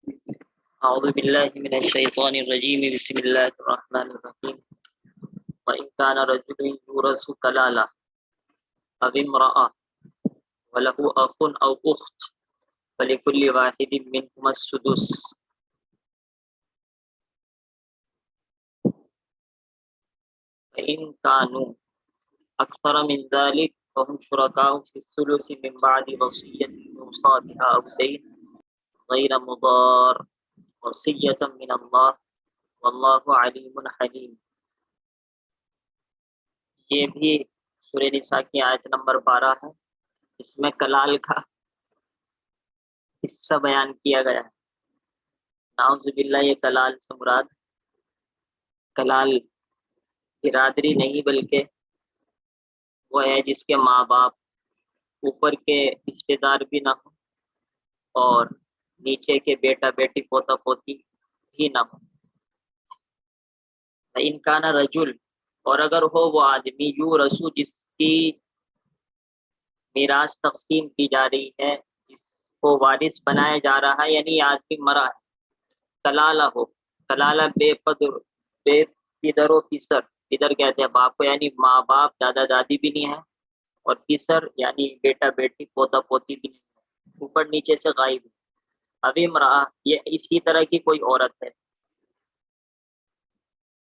أعوذ بالله من الشيطان الرجيم بسم الله الرحمن الرحيم وإن كان رجل يورث كلالة أو امرأة وله أخ أو أخت فلكل واحد منهما السدس فإن كانوا أكثر من ذلك فهم شركاء في الثلث من بعد وصية يوصى بها أو دين غير مضار وصية من الله واللہ علیم حلیم۔ یہ بھی سورہ نساء کی آیت نمبر 12 ہے۔ اس میں کلال کا حصہ بیان کیا گیا ہے۔ نعوذ باللہ، یہ کلال سے مراد کلال برادری نہیں بلکہ وہ ہے جس کے ماں باپ اوپر کے رشتے دار بھی نہ ہوں اور نیچے کے بیٹا بیٹی پوتا پوتی بھی نہ ہوں۔ ان کان رجل، اور اگر ہو وہ آدمی یو رسو جس کی میراث تقسیم کی جا رہی ہے، جس کو وارث بنایا جا رہا ہے، یعنی یہ آدمی مرا ہے، کلالہ ہو، کلالہ بے پدر و پسر، پدر کہتے ہیں باپ کو، یعنی ماں باپ دادا دادی بھی نہیں ہے، اور پسر یعنی بیٹا بیٹی پوتا پوتی بھی نہیں ہے، اوپر نیچے سے غائب ہے۔ ابھی امرأہ، یہ اسی طرح کی کوئی عورت ہے،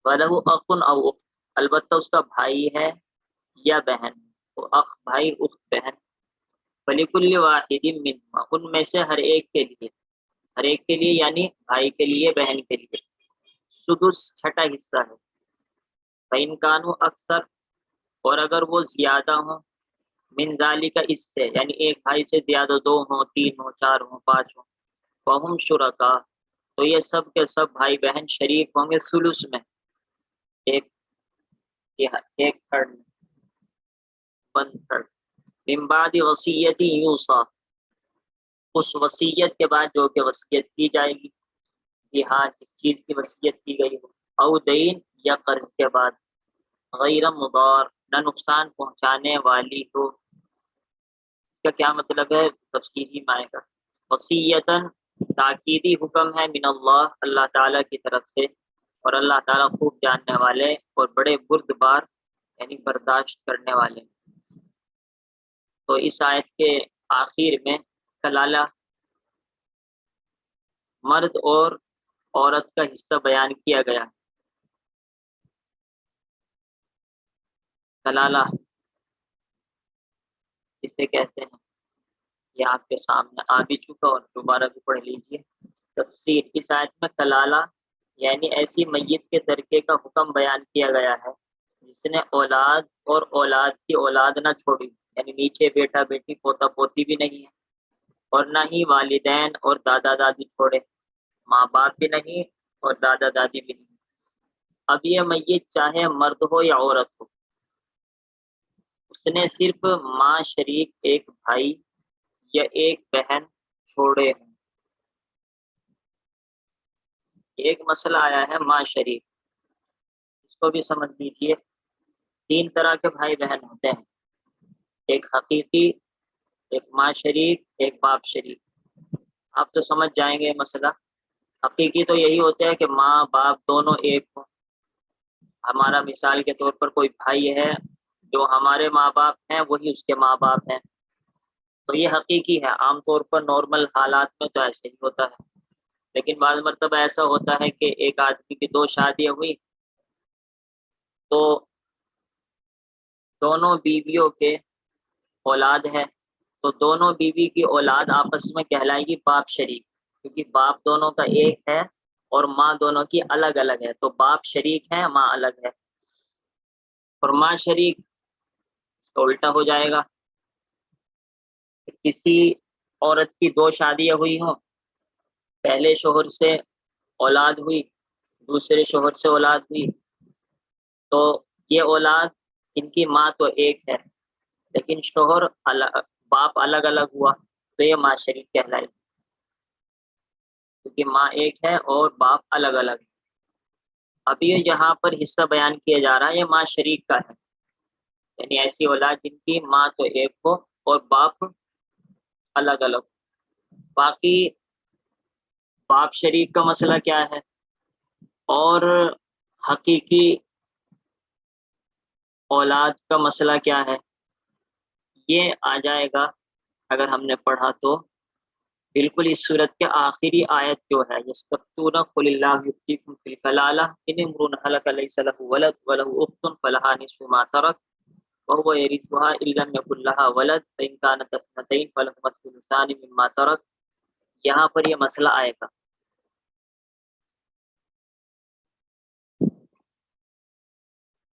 وَلَهُ أَخٌ أَوْ أُخْتٌ، البتہ اس کا بھائی ہے یا بہن، وہ اخ بھائی اخت بہن، فَلِكُلِّ وَاحِدٍ مِّنْهُمَا، ان میں سے ہر ایک کے لیے، ہر ایک کے لیے یعنی بھائی کے لیے بہن کے لیے سدس چھٹا حصہ ہے۔ فَإِنْ كَانُوا اکثر، اور اگر وہ زیادہ ہوں، من ذالک اس سے، یعنی ایک بھائی سے زیادہ، 2 ہوں، 3 ہوں، 4 ہوں، 5 ہوں، فَهُمْ شُرَكَاء، تو یہ سب کے سب بھائی بہن شریک ہوں گے ثلث میں، ایک تھرڈ میں، 1/3، من بعد وصیت یوصی، اس وصیت کے بعد جو کہ وصیت کی جائے گی، ہاں جس چیز کی وصیت کی گئی ہو، او دین یا قرض کے بعد، غیر مضار، نہ نقصان پہنچانے والی ہو۔ اس کا کیا مطلب ہے؟ تفصیلی میں آئے گا۔ وصیتاً، تاکیدی حکم ہے، من اللہ، اللہ تعالیٰ کی طرف سے، اور اللہ تعالیٰ خوب جاننے والے اور بڑے بردبار یعنی برداشت کرنے والے۔ تو اس آیت کے آخر میں کلالہ مرد اور عورت کا حصہ بیان کیا گیا۔ کلالہ اسے کہتے ہیں، یہ آپ کے سامنے آ بھی چکا اور دوبارہ بھی پڑھ لیجئے تفسیر۔ اس آیت میں کلالہ یعنی ایسی میت کے ترکے کا حکم بیان کیا گیا ہے جس نے اولاد اور اولاد کی اولاد نہ چھوڑی، یعنی نیچے بیٹا بیٹی پوتا پوتی بھی نہیں ہے، اور نہ ہی والدین اور دادا دادی چھوڑے، ماں باپ بھی نہیں اور دادا دادی بھی نہیں۔ اب یہ میت چاہے مرد ہو یا عورت ہو، اس نے صرف ماں شریک ایک بھائی یا ایک بہن چھوڑے ہیں۔ ایک مسئلہ آیا ہے ماں شریک، اس کو بھی سمجھ لیجیے۔ 3 طرح کے بھائی بہن ہوتے ہیں، ایک حقیقی، ایک ماں شریک، ایک باپ شریک۔ آپ تو سمجھ جائیں گے مسئلہ۔ حقیقی تو یہی ہوتا ہے کہ ماں باپ دونوں ایک ہوں۔ ہمارا مثال کے طور پر کوئی بھائی ہے، جو ہمارے ماں باپ ہیں وہی اس کے ماں باپ ہیں، تو یہ حقیقی ہے۔ عام طور پر نارمل حالات میں تو ایسے ہی ہوتا ہے، لیکن بعض مرتبہ ایسا ہوتا ہے کہ ایک آدمی کی 2 شادیاں ہوئی، تو دونوں بیویوں کے اولاد ہے، تو دونوں بیوی کی اولاد آپس میں کہلائے گی باپ شریک، کیونکہ باپ دونوں کا ایک ہے اور ماں دونوں کی الگ الگ ہے، تو باپ شریک ہے، ماں الگ ہے۔ اور ماں شریک اس کا الٹا ہو جائے گا، کسی عورت کی 2 شادیاں ہوئی ہوں، پہلے شوہر سے اولاد ہوئی، دوسرے شوہر سے اولاد ہوئی، تو یہ اولاد ان کی ماں تو ایک ہے لیکن شوہر باپ الگ الگ ہوا، تو یہ ماں شریک کہلائے گی، کیونکہ ماں ایک ہے اور باپ الگ الگ ہے۔ اب یہ یہاں پر حصہ بیان کیا جا رہا ہے، یہ ماں شریک کا ہے، یعنی ایسی اولاد جن کی ماں تو ایک ہو اور باپ الگ الگ ہو۔ باقی باپ شریک کا مسئلہ کیا ہے اور حقیقی اولاد کا مسئلہ کیا ہے، یہ آ جائے گا اگر ہم نے پڑھا تو بالکل اس صورت کے آخری آیت جو ہے یستفتون قل اللہ یفتیکم فی الکلالہ ان امرؤ هلک لیس له ولد وله اخت فلها نصف ما ترک وهو يرثها ان لم يكن لها ولد فان كانت اثنتين فلهما الثلثان مما ترک. یہاں پر یہ مسئلہ آئے گا.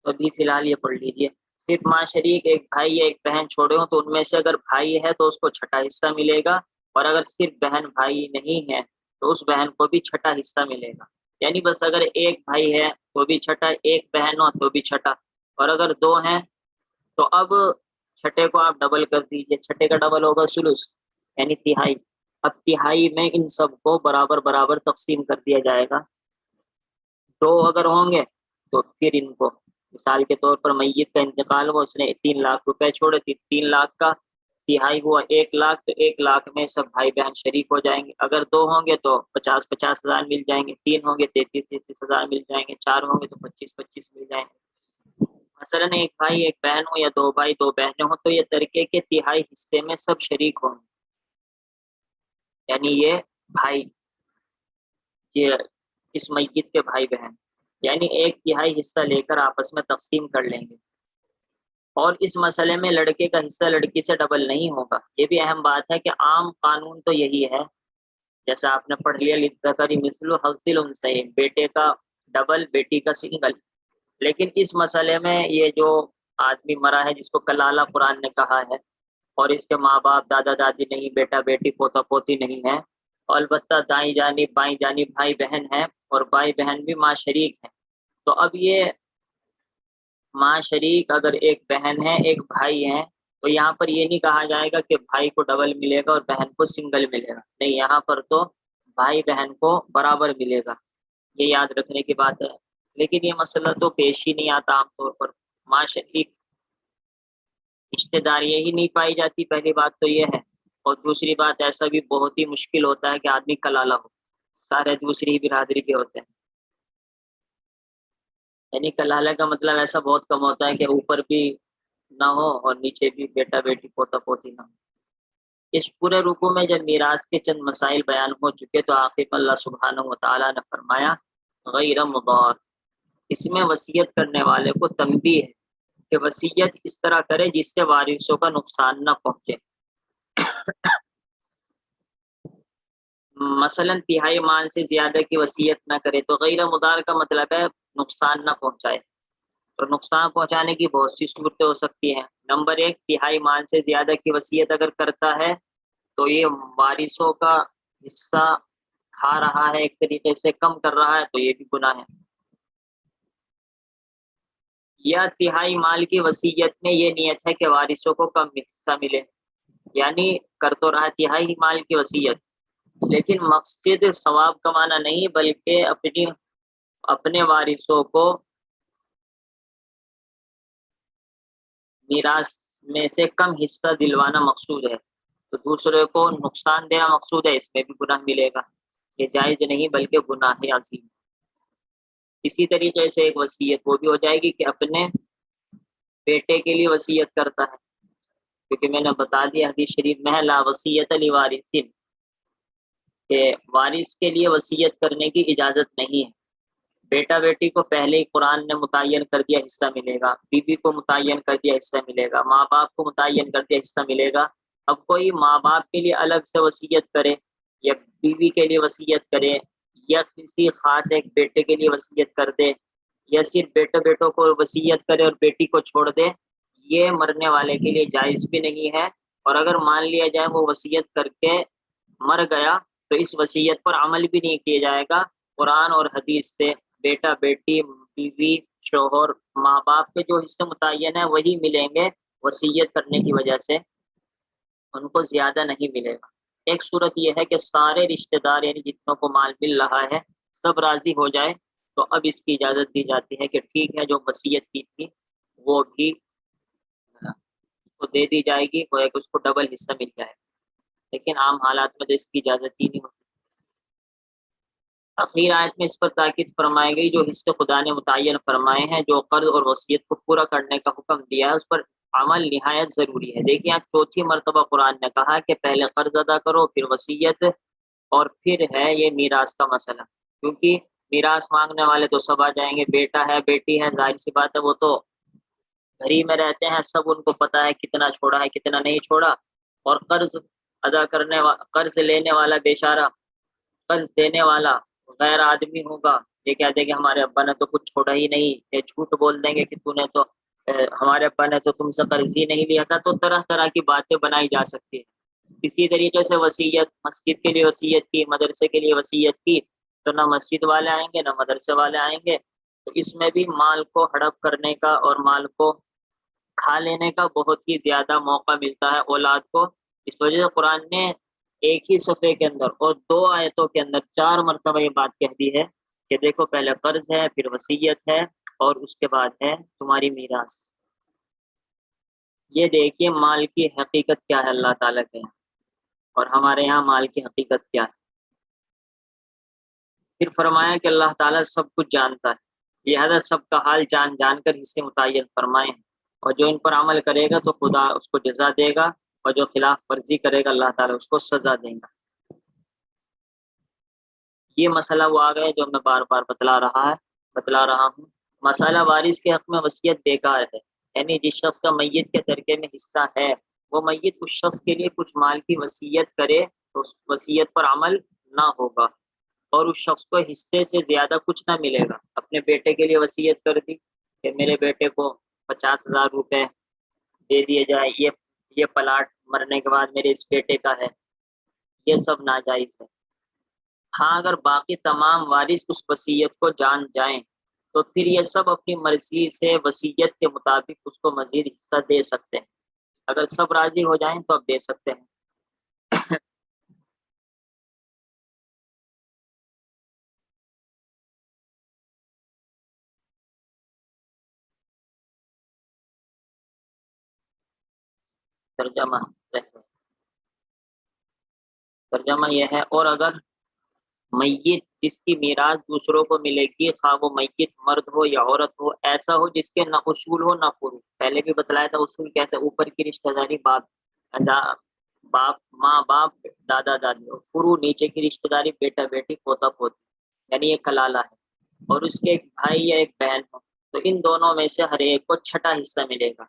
تو ابھی فی الحال یہ پڑھ لیجئے. صرف ماں شریک ایک بھائی یا ایک بہن چھوڑے ہوں تو ان میں سے اگر بھائی ہے تو اس کو چھٹا حصہ ملے گا، اور اگر صرف بہن بھائی نہیں ہے تو اس بہن کو بھی چھٹا حصہ ملے گا. یعنی بس اگر ایک بھائی ہے تو بھی چھٹا، ایک بہن ہو تو بھی چھٹا، اور اگر دو ہیں تو اب چھٹے کو آپ ڈبل کر دیجئے. چھٹے کا ڈبل ہوگا ثلث یعنی تہائی. اب تہائی میں ان سب کو برابر برابر تقسیم کر دیا جائے گا. دو اگر ہوں گے تو پھر ان کو مثال کے طور پر میت کا انتقال ہوا، اس نے 3 لاکھ روپے چھوڑے تھے، 3 لاکھ کا تہائی ہوا 1 لاکھ، تو 1 لاکھ میں سب بھائی بہن شریک ہو جائیں گے. اگر 2 ہوں گے تو 50-50 ہزار مل جائیں گے، 3 ہوں گے 33-33 ہزار مل جائیں گے، 4 ہوں گے تو 25-25 مل جائیں گے. مثلا ایک بھائی ایک بہن ہو یا 2 بھائی 2 بہنیں ہوں تو یہ ترکے کے تہائی حصے میں سب شریک ہوں گے. یعنی یہ بھائی، یہ اس میت کے بھائی بہن یعنی 1/3 حصہ لے کر آپس میں تقسیم کر لیں گے. اور اس مسئلے میں لڑکے کا حصہ لڑکی سے ڈبل نہیں ہوگا. یہ بھی اہم بات ہے کہ عام قانون تو یہی ہے، جیسا آپ نے پڑھ لیا للذکر مثل حظ الانثیین، بیٹے کا ڈبل بیٹی کا سنگل. لیکن اس مسئلے میں یہ جو آدمی مرا ہے جس کو کلالہ قرآن نے کہا ہے، اور اس کے ماں باپ دادا دادی نہیں، بیٹا بیٹی پوتا پوتی نہیں ہے، اور البتہ دائیں جانب بائیں جانب بھائی بہن ہیں، اور بھائی بہن بھی ماں شریک ہیں. تو اب یہ ماں شریک اگر ایک بہن ہے ایک بھائی ہے تو یہاں پر یہ نہیں کہا جائے گا کہ بھائی کو ڈبل ملے گا اور بہن کو سنگل ملے گا. نہیں، یہاں پر تو بھائی بہن کو برابر ملے گا. یہ یاد رکھنے کی بات ہے. لیکن یہ مسئلہ تو پیش ہی نہیں آتا عام طور پر. ماں شریک رشتے داری ہی نہیں پائی جاتی، پہلی بات تو یہ ہے. اور دوسری بات ایسا بھی بہت ہی مشکل ہوتا ہے کہ آدمی کلالہ ہو، سارے دوسری برادری کے ہوتے ہیں. یعنی کلالہ کا مطلب ایسا بہت کم ہوتا ہے کہ اوپر بھی نہ ہو اور نیچے بھی بیٹا بیٹی پوتا پوتی نہ ہو. اس پورے رکوع میں جب میراث کے چند مسائل بیان ہو چکے تو آخر میں اللہ سبحانہ و تعالیٰ نے فرمایا غیر مضار. اس میں وصیت کرنے والے کو تنبیہ ہے کہ وصیت اس طرح کرے جس سے وارثوں کا نقصان نہ پہنچے. مثلا تہائی مال سے زیادہ کی وصیت نہ کرے. تو غیر مضار کا مطلب ہے نقصان نہ پہنچائے. اور نقصان پہنچانے کی بہت سی صورتیں ہو سکتی ہیں. نمبر 1، تہائی مال سے زیادہ کی وصیت اگر کرتا ہے تو یہ وارثوں کا حصہ کھا رہا ہے، ایک طریقے سے کم کر رہا ہے، تو یہ بھی گناہ ہے. یا تہائی مال کی وصیت میں یہ نیت ہے کہ وارثوں کو کم حصہ ملے، یعنی کر تو رہا تہائی مال کی وصیت لیکن مقصد ثواب کمانا نہیں بلکہ اپنے وارثوں کو میراث میں سے کم حصہ دلوانا مقصود ہے. تو دوسرے کو نقصان دینا مقصود ہے، اس میں بھی گناہ ملے گا. یہ جائز نہیں بلکہ گناہ عظیم. اسی طریقے سے ایک وصیت وہ بھی ہو جائے گی کہ اپنے بیٹے کے لیے وصیت کرتا ہے، کیونکہ میں نے بتا دیا حدیث شریف میں ہے لا وصیت لوارث، کہ وارث کے لیے وصیت کرنے کی اجازت نہیں ہے. بیٹا بیٹی کو پہلے ہی قرآن نے متعین کر دیا حصہ ملے گا، بیوی کو متعین کر دیا حصہ ملے گا، ماں باپ کو متعین کر دیا حصہ ملے گا. اب کوئی ماں باپ کے لیے الگ سے وصیت کرے یا بیوی کے لیے وصیت کرے یا کسی خاص ایک بیٹے کے لیے وصیت کر دے یا صرف بیٹوں کو وصیت کرے اور بیٹی کو چھوڑ دے، یہ مرنے والے کے لیے جائز بھی نہیں ہے. اور اگر مان لیا جائے وہ وصیت کر کے مر گیا تو اس وصیت پر عمل بھی نہیں کیا جائے گا. قرآن اور حدیث سے بیٹا بیٹی بیوی شوہر ماں باپ کے جو حصے متعین ہیں وہی ملیں گے، وصیت کرنے کی وجہ سے ان کو زیادہ نہیں ملے گا. ایک صورت یہ ہے کہ سارے رشتہ دار یعنی جتنوں کو مال مل رہا ہے سب راضی ہو جائے تو اب اس کی اجازت دی جاتی ہے کہ ٹھیک ہے جو وصیت کی تھی وہ بھی اس کو دے دی جائے گی، اور ایک اس کو ڈبل حصہ مل جائے گا. لیکن عام حالات میں تو اس کی اجازت ہی نہیں ہوتی. اخیر آیت میں اس پر تاکید فرمائی گئی جو حصے خدا نے متعین فرمائے ہیں، جو قرض اور وصیت کو پورا کرنے کا حکم دیا ہے اس پر عمل نہایت ضروری ہے۔ دیکھیں یہاں چوتھی مرتبہ قرآن نے کہا کہ پہلے قرض ادا کرو، پھر وصیت، اور پھر ہے یہ میراث کا مسئلہ، کیونکہ میراث مانگنے والے تو سب آ جائیں گے، بیٹا ہے بیٹی ہے، ظاہر سی بات ہے وہ تو گھر ہی میں رہتے ہیں، سب ان کو پتا ہے کتنا چھوڑا ہے کتنا نہیں چھوڑا۔ اور قرض ادا کرنے قرض لینے والا بیچارہ، قرض دینے والا غیر آدمی ہوگا، یہ کہتے ہیں کہ ہمارے ابا نے تو کچھ چھوڑا ہی نہیں، یہ جھوٹ بول دیں گے کہ تو نے تو ہمارے ابا نے تو تم سے قرض ہی نہیں لیا تھا، تو طرح طرح کی باتیں بنائی جا سکتی ہیں۔ اسی طریقے سے وصیت، مسجد کے لیے وصیت کی، مدرسے کے لیے وصیت کی، تو نہ مسجد والے آئیں گے نہ مدرسے والے آئیں گے، تو اس میں بھی مال کو ہڑپ کرنے کا اور مال کو کھا لینے کا بہت ہی زیادہ موقع ملتا ہے اولاد کو۔ اس وجہ سے قرآن نے ایک ہی صفحے کے اندر اور 2 آیتوں کے اندر 4 مرتبہ یہ بات کہہ دی ہے کہ دیکھو پہلے قرض ہے، پھر وصیت ہے، اور اس کے بعد ہے تمہاری میراث۔ یہ دیکھیے مال کی حقیقت کیا ہے اللہ تعالیٰ کے یہاں، اور ہمارے یہاں مال کی حقیقت کیا ہے۔ پھر فرمایا کہ اللہ تعالیٰ سب کچھ جانتا ہے، لہذا سب کا حال جان جان کر حصے متعین فرمائے ہیں، اور جو ان پر عمل کرے گا تو خدا اس کو جزا دے گا، اور جو خلاف ورزی کرے گا اللہ تعالیٰ اس کو سزا دے گا۔ یہ مسئلہ وہ آ گیا جو میں بار بار بتلا رہا ہوں۔ مسئلہ وارث کے حق میں وصیت بیکار ہے، یعنی جس شخص کا میت کے ترکے میں حصہ ہے، وہ میت اس شخص کے لیے کچھ مال کی وصیت کرے تو اس وصیت پر عمل نہ ہوگا، اور اس شخص کو حصے سے زیادہ کچھ نہ ملے گا۔ اپنے بیٹے کے لیے وصیت کر دی کہ میرے بیٹے کو 50,000 روپے دے دیے جائے، یہ پلاٹ مرنے کے بعد میرے اس بیٹے کا ہے، یہ سب ناجائز ہے۔ ہاں اگر باقی تمام وارث اس وصیت کو جان جائیں تو پھر یہ سب اپنی مرضی سے وصیت کے مطابق اس کو مزید حصہ دے سکتے ہیں، اگر سب راضی ہو جائیں تو اب دے سکتے ہیں۔ ترجمہ ترجمہ یہ ہے، اور اگر میت جس کی میراث دوسروں کو ملے گی، خواہ وہ میت مرد ہو یا عورت ہو، ایسا ہو جس کے نہ اصول ہو نہ فرو، پہلے بھی بتلایا تھا اصول کہتے ہیں اوپر کی رشتہ داری، باپ ماں باپ دادا دادی، اور فرو نیچے کی رشتہ داری بیٹا بیٹی پوتا پوتی، یعنی یہ کلالہ ہے، اور اس کے ایک بھائی یا ایک بہن ہو، تو ان دونوں میں سے ہر ایک کو چھٹا حصہ ملے گا۔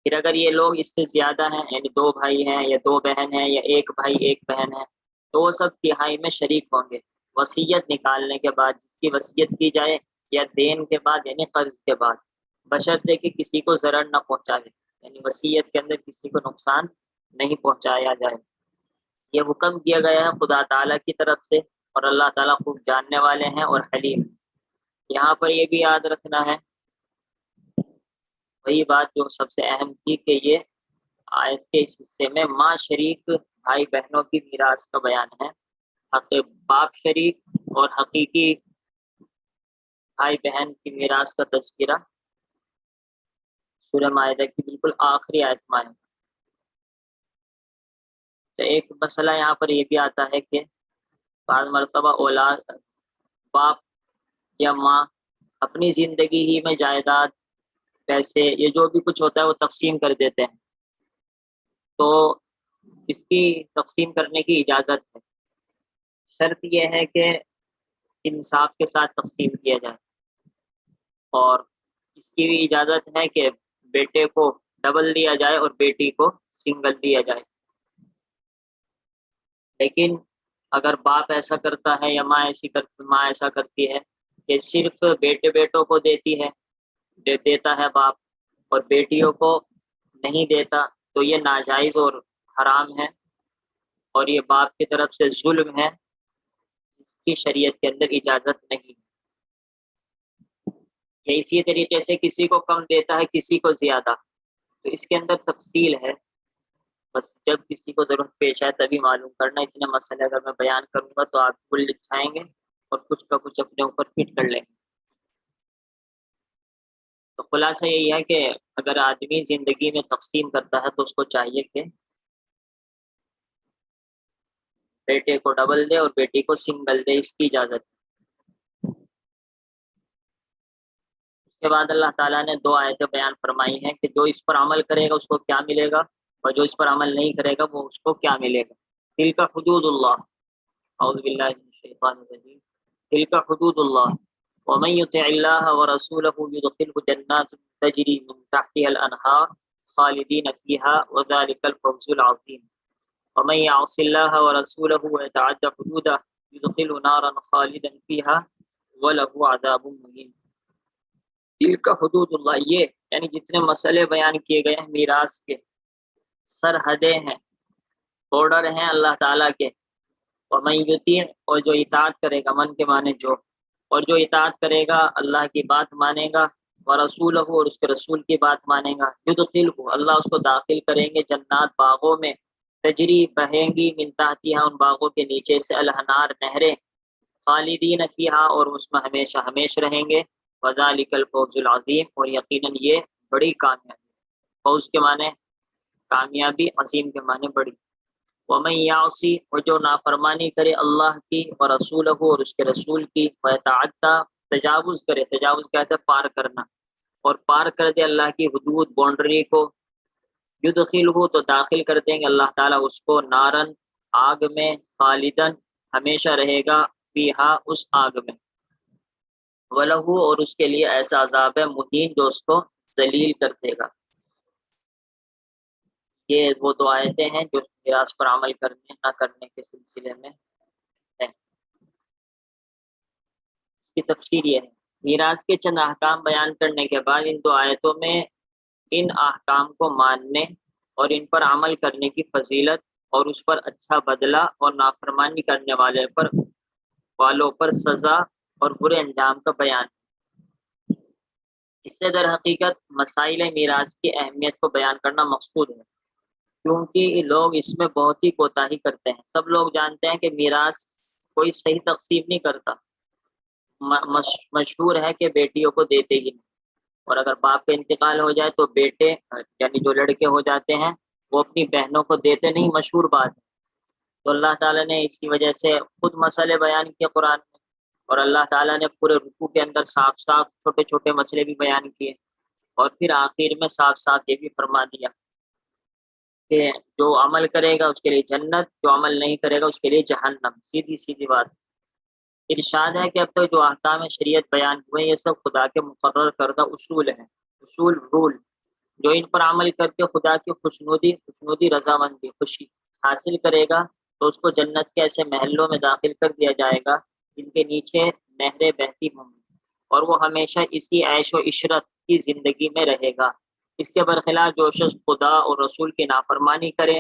پھر اگر یہ لوگ اس سے زیادہ ہیں، یعنی 2 بھائی ہیں یا 2 بہن ہیں یا 1 بھائی 1 بہن ہے، تو وہ سب تہائی میں شریک ہوں گے وصیت نکالنے کے بعد، جس کی وصیت کی جائے، یا دین کے بعد یعنی قرض کے بعد، بشرطے کہ کسی کو ضرر نہ پہنچائے، یعنی وصیت کے اندر کسی کو نقصان نہیں پہنچایا جائے۔ یہ حکم دیا گیا ہے خدا تعالیٰ کی طرف سے، اور اللہ تعالیٰ خوب جاننے والے ہیں اور حلیم۔ یہاں پر یہ بھی یاد رکھنا ہے وہی بات جو سب سے اہم تھی، کہ یہ آیت کے اس حصے میں ماں شریک بھائی بہنوں کی میراث کا بیان ہے، حق باپ شریک اور حقیقی بھائی بہن کی میراث کا تذکرہ سورہ مائدہ کی بالکل آخری آیت میں ہے۔ تو ایک مسئلہ یہاں پر یہ بھی آتا ہے کہ بعض مرتبہ اولاد، باپ یا ماں اپنی زندگی ہی میں جائیداد، پیسے، یہ جو بھی کچھ ہوتا ہے وہ تقسیم کر دیتے ہیں، تو اس کی تقسیم کرنے کی اجازت ہے، شرط یہ ہے کہ انصاف کے ساتھ تقسیم کیا جائے، اور اس کی بھی اجازت ہے کہ بیٹے کو ڈبل دیا جائے اور بیٹی کو سنگل دیا جائے۔ لیکن اگر باپ ایسا کرتا ہے یا ماں ایسا کرتی ہے کہ صرف بیٹے بیٹوں کو دیتی ہے، دیتا ہے باپ، اور بیٹیوں کو نہیں دیتا، تو یہ ناجائز اور حرام ہے، اور یہ باپ کی طرف سے ظلم ہے، اس کی شریعت کے اندر اجازت نہیں۔ یا اسی طریقے سے کسی کو کم دیتا ہے کسی کو زیادہ، تو اس کے اندر تفصیل ہے، بس جب کسی کو ضرورت پیش آئے تبھی معلوم کرنا۔ اتنے مسئلے اگر میں بیان کروں گا تو آپ کل لکھائیں گے اور کچھ کا کچھ اپنے اوپر فٹ کر لیں گے۔ تو خلاصہ یہی ہے کہ اگر آدمی زندگی میں تقسیم کرتا ہے تو اس کو چاہیے کہ بیٹے کو ڈبل دے اور بیٹی کو سنگل دے، اس کی اجازت ہے۔ اس کے بعد اللہ تعالیٰ نے دو آیتیں بیان فرمائی ہیں کہ جو اس پر عمل کرے گا اس کو کیا ملے گا، اور جو اس پر عمل نہیں کرے گا وہ اس کو کیا ملے گا۔ تلک حدود اللہ، اعوذ باللہ من الشیطان الرجیم، تلک حدود اللہ ومن یطع اللہ ورسولہ یدخلہ جنات تجری من تحتها الانہار خالدین فیہا وذلک الفوز العظیم ومن يعص الله ورسوله ويتعدى حدوده يدخله نارا خالدا فيها وله عذاب مهين۔ تلک حدود اللہ، یہ یعنی جتنے مسئلے بیان کیے گئے ہیں میراث کے، سرحدیں ہیں، بارڈر ہیں اللہ تعالیٰ کے۔ ومن یطیع، اور جو اطاعت کرے گا، من کے معنی جو، اور جو اطاعت کرے گا اللہ کی بات مانے گا، ورسولہ، اور اس کے رسول کی بات مانے گا، یدخلہ، اللہ اس کو داخل کریں گے جنات، باغوں میں، تجری، بہیں گی، من تحتہا، ان باغوں کے نیچے سے، الانہار، نہریں، خالدین فیہا، اور اس میں ہمیشہ ہمیشہ رہیں گے، وذالک الفوز العظیم، اور یقیناً یہ بڑی کامیابی۔ فوز کے معنی کامیابی، عظیم کے معنی بڑی۔ ومن یعصی، اور جو نافرمانی کرے اللہ کی، اور رسولہ، اور اس کے رسول کی، ویتعدی، تجاوز کرے، تجاوز کہتے ہیں پار کرنا، اور پار کر دے اللہ کی حدود، باؤنڈری کو، یدخلہ، تو داخل کر دیں گے اللہ تعالیٰ اس کو، نارن، آگ میں، خالدن، ہمیشہ رہے گا، فیہا، اس آگ میں، وَلَهُ، اور اس کے لیے ایسا عذاب ہے، مہین، جو اس کو ذلیل کر دے گا۔ یہ وہ دو آیتیں ہیں جو میراث پر عمل کرنے نہ کرنے کے سلسلے میں ہیں۔ اس کی تفسیر یہ ہے، میراث کے چند احکام بیان کرنے کے بعد ان دو آیتوں میں ان احکام کو ماننے اور ان پر عمل کرنے کی فضیلت، اور اس پر اچھا بدلہ، اور نافرمانی کرنے والوں پر سزا اور برے انجام کا بیان۔ اس سے در حقیقت مسائل میراث کی اہمیت کو بیان کرنا مقصود ہے، کیونکہ لوگ اس میں بہت ہی کوتاہی کرتے ہیں۔ سب لوگ جانتے ہیں کہ میراث کوئی صحیح تقسیم نہیں کرتا، مشہور ہے کہ بیٹیوں کو دیتے ہی نہیں، اور اگر باپ کا انتقال ہو جائے تو بیٹے، یعنی جو لڑکے ہو جاتے ہیں، وہ اپنی بہنوں کو دیتے نہیں، مشہور بات ہے۔ تو اللہ تعالیٰ نے اس کی وجہ سے خود مسئلے بیان کیے قرآن میں، اور اللہ تعالیٰ نے پورے رکوع کے اندر صاف صاف چھوٹے چھوٹے مسئلے بھی بیان کیے، اور پھر آخر میں صاف صاف یہ بھی فرما دیا کہ جو عمل کرے گا اس کے لیے جنت، جو عمل نہیں کرے گا اس کے لیے جہنم، سیدھی سیدھی بات۔ ارشاد ہے کہ اب تک جو احکام شریعت بیان ہوئے یہ سب خدا کے مقرر کردہ اصول ہیں، اصول، رول، جو ان پر عمل کر کے خدا کی خوشنودی، رضامندی، خوشی حاصل کرے گا تو اس کو جنت کے ایسے محلوں میں داخل کر دیا جائے گا جن کے نیچے نہریں بہتی ہوں گی، اور وہ ہمیشہ اسی عیش و عشرت کی زندگی میں رہے گا۔ اس کے برخلاف جو شخص خدا اور رسول کی نافرمانی کرے،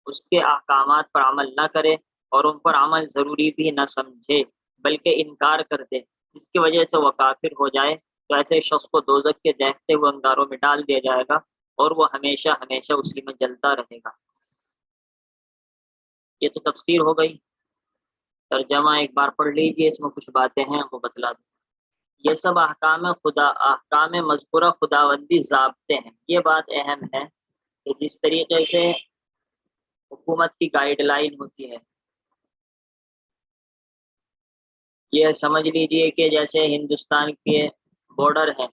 اس کے احکامات پر عمل نہ کرے، اور ان پر عمل ضروری بھی نہ سمجھے بلکہ انکار کر دے، جس کی وجہ سے وہ کافر ہو جائے، تو ایسے شخص کو دوزخ کے دہتے ہوئے انگاروں میں ڈال دیا جائے گا، اور وہ ہمیشہ ہمیشہ اسی میں جلتا رہے گا۔ یہ تو تفسیر ہو گئی، ترجمہ ایک بار پڑھ لیجیے، اس میں کچھ باتیں ہیں وہ بتلا دوں۔ یہ سب احکام مذکورہ خداوندی ضابطے ہیں۔ یہ بات اہم ہے کہ جس طریقے سے حکومت کی گائیڈ لائن ہوتی ہے، یہ سمجھ لیجئے کہ جیسے ہندوستان کے بارڈر ہے،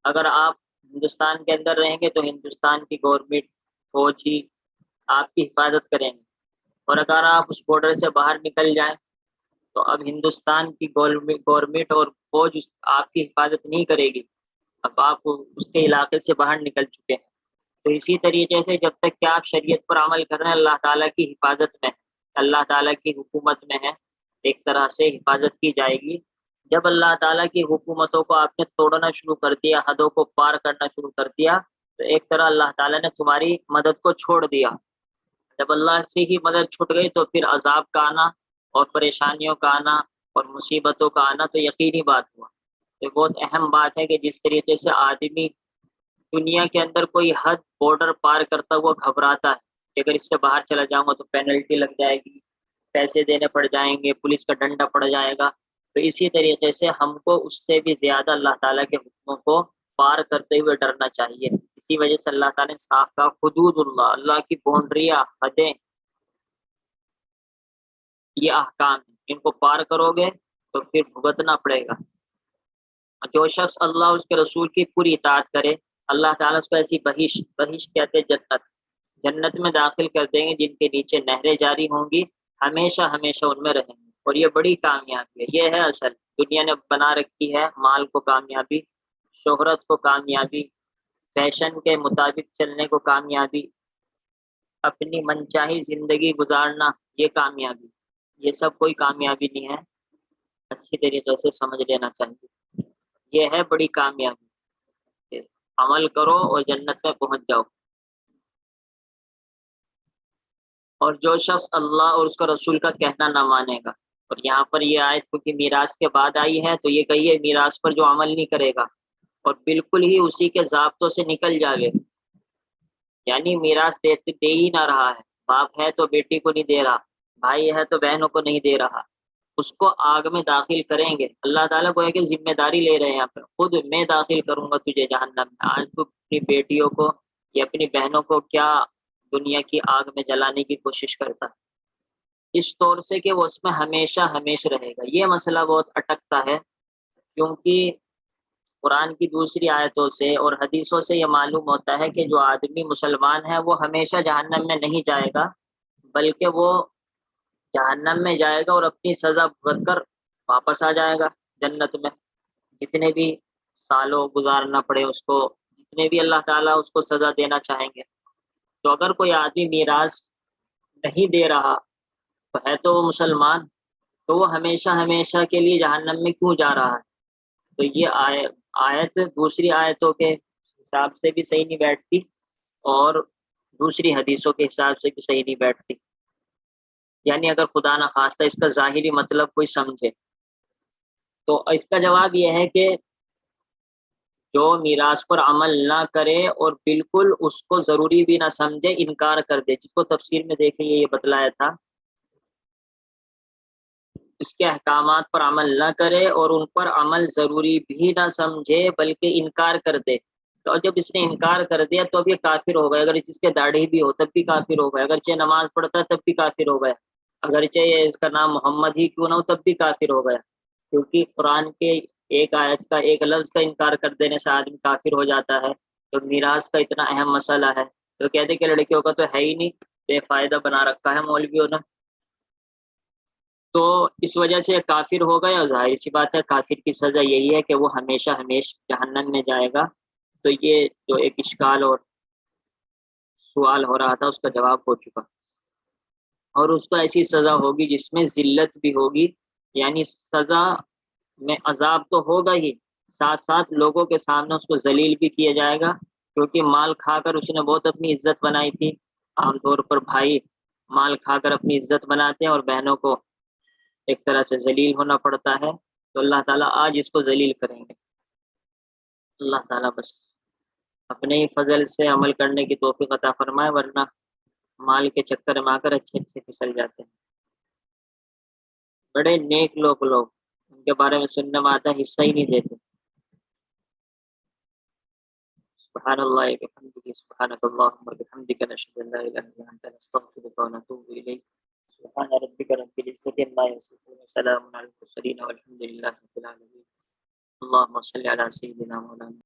اگر آپ ہندوستان کے اندر رہیں گے تو ہندوستان کی گورنمنٹ، فوجی آپ کی حفاظت کریں گے، اور اگر آپ اس بارڈر سے باہر نکل جائیں تو اب ہندوستان کی گورنمنٹ اور فوج آپ کی حفاظت نہیں کرے گی، اب آپ اس کے علاقے سے باہر نکل چکے ہیں۔ تو اسی طریقے سے جب تک کہ آپ شریعت پر عمل کر رہے ہیں، اللہ تعالیٰ کی حفاظت میں، اللہ تعالیٰ کی حکومت میں ہے، ایک طرح سے حفاظت کی جائے گی۔ جب اللہ تعالیٰ کی حکومتوں کو آپ نے توڑنا شروع کر دیا، حدوں کو پار کرنا شروع کر دیا، تو ایک طرح اللہ تعالیٰ نے تمہاری مدد کو چھوڑ دیا۔ جب اللہ سے ہی مدد چھوٹ گئی تو پھر عذاب کا آنا اور پریشانیوں کا آنا اور مصیبتوں کا آنا تو یقینی بات ہوا۔ یہ بہت اہم بات ہے کہ جس طریقے سے آدمی دنیا کے اندر کوئی حد، بارڈر پار کرتا ہوا گھبراتا ہے کہ اگر اس سے باہر چلا جاؤں گا تو پینلٹی لگ جائے گی، پیسے دینے پڑ جائیں گے، پولیس کا ڈنڈا پڑ جائے گا، تو اسی طریقے سے ہم کو اس سے بھی زیادہ اللہ تعالیٰ کے حکموں کو پار کرتے ہوئے ڈرنا چاہیے۔ اسی وجہ سے اللہ تعالیٰ نے صاف کہا، حدود اللہ، اللہ کی باؤنڈریاں، حدیں، یہ احکام ہیں، ان کو پار کرو گے تو پھر بھگتنا پڑے گا۔ جو شخص اللہ اور اس کے رسول کی پوری اطاعت کرے، اللہ تعالیٰ اس کو ایسی بہشت کہتے ہیں جنت میں داخل کر دیں گے جن کے نیچے نہریں جاری ہوں گی، ہمیشہ ہمیشہ ان میں رہیں گے۔ اور یہ بڑی کامیابی ہے، یہ ہے اصل دنیا نے بنا رکھی ہے، مال کو کامیابی، شہرت کو کامیابی، فیشن کے مطابق چلنے کو کامیابی، اپنی منچاہی زندگی گزارنا یہ کامیابی، یہ سب کوئی کامیابی نہیں ہے، اچھی طریقے سے سمجھ لینا چاہیے۔ یہ ہے بڑی کامیابی، عمل کرو اور جنت میں پہنچ جاؤ۔ اور جو شخص اللہ اور اس کا رسول کا کہنا نہ مانے گا، اور یہاں پر یہ آیت کیونکہ میراث کے بعد آئی ہے تو یہ کہیے میراث پر جو عمل نہیں کرے گا اور بالکل ہی اسی کے ضابطوں سے نکل جاوے، یعنی میراث دے ہی نہ رہا ہے، باپ ہے تو بیٹی کو نہیں دے رہا، بھائی ہے تو بہنوں کو نہیں دے رہا، اس کو آگ میں داخل کریں گے۔ اللہ تعالیٰ کو ہے کہ ذمہ داری لے رہے ہیں یہاں پر، خود میں داخل کروں گا تجھے جہنم میں۔ آج تو اپنی بیٹیوں کو یا اپنی بہنوں کو کیا دنیا کی آگ میں جلانے کی کوشش کرتا، اس طور سے کہ وہ اس میں ہمیشہ ہمیشہ رہے گا۔ یہ مسئلہ بہت اٹکتا ہے، کیونکہ قرآن کی دوسری آیتوں سے اور حدیثوں سے یہ معلوم ہوتا ہے کہ جو آدمی مسلمان ہے وہ ہمیشہ جہنم میں نہیں جائے گا، بلکہ وہ جہنم میں جائے گا اور اپنی سزا بھگت کر واپس آ جائے گا جنت میں، جتنے بھی سالوں گزارنا پڑے اس کو، جتنے بھی اللہ تعالیٰ اس کو سزا دینا چاہیں گے۔ تو اگر کوئی آدمی میراث نہیں دے رہا تو ہے تو وہ مسلمان، تو وہ ہمیشہ ہمیشہ کے لیے جہنم میں کیوں جا رہا ہے؟ تو یہ آیت دوسری آیتوں کے حساب سے بھی صحیح نہیں بیٹھتی اور دوسری حدیثوں کے حساب سے بھی صحیح نہیں بیٹھتی۔ یعنی اگر خدا نہ خواستہ اس کا ظاہری مطلب کوئی سمجھے تو اس کا جواب یہ ہے کہ جو میراث پر عمل نہ کرے اور بالکل اس کو ضروری بھی نہ سمجھے، انکار کر دے، جس کو تفسیر میں دیکھیں یہ بتلایا تھا، اس کے احکامات پر عمل نہ کرے اور ان پر عمل ضروری بھی نہ سمجھے بلکہ انکار کر دے، تو جب اس نے انکار کر دیا تو اب یہ کافر ہو گیا، اگر جس کے داڑھی بھی ہو تب بھی کافر ہو گیا، اگرچہ نماز پڑھتا ہے تب بھی کافر ہو گیا، اگرچہ یہ اس کا نام محمد ہی کیوں نہ ہو تب بھی کافر ہو گیا، کیونکہ قرآن کے ایک آیت کا ایک لفظ کا انکار کر دینے سے آدمی کافر ہو جاتا ہے۔ تو میراث کا اتنا اہم مسئلہ ہے تو کہتے کہ لڑکیوں کا تو ہے ہی نہیں، بے فائدہ بنا رکھا ہے مولویوں نے، تو اس وجہ سے کافر ہو گیا، ظاہر سی بات ہے کافر کی سزا یہی ہے کہ وہ ہمیشہ ہمیشہ جہنم میں جائے گا۔ تو یہ جو ایک اشکال اور سوال ہو رہا تھا اس کا جواب ہو چکا، اور اس کو ایسی سزا ہوگی جس میں ذلت بھی ہوگی، یعنی سزا میں عذاب تو ہوگا ہی، ساتھ ساتھ لوگوں کے سامنے اس کو ذلیل بھی کیا جائے گا، کیونکہ مال کھا کر اس نے بہت اپنی عزت بنائی تھی۔ عام طور پر بھائی مال کھا کر اپنی عزت بناتے ہیں اور بہنوں کو ایک طرح سے ذلیل ہونا پڑتا ہے، تو اللہ تعالیٰ آج اس کو ذلیل کریں گے۔ اللہ تعالیٰ بس اپنے ہی فضل سے عمل کرنے کی توفیق عطا فرمائے، ورنہ مال کے چکر میں آ کر اچھے اچھے پھسل جاتے ہیں۔ بڑے نیک لوگ ان کے بارے میں سننے میں آتا ہے حصہ ہی نہیں دیتے۔ سبحان اللہ وبحمدہ، سبحانک اللہم وبحمدک، نشہد ان لا الہ الا انت، نستغفرک ونتوب الیک۔ سبحان ربک رب العزۃ عما یصفون، وسلام علی المرسلین والحمد للہ رب العالمین۔ اللهم صل على سيدنا مولانا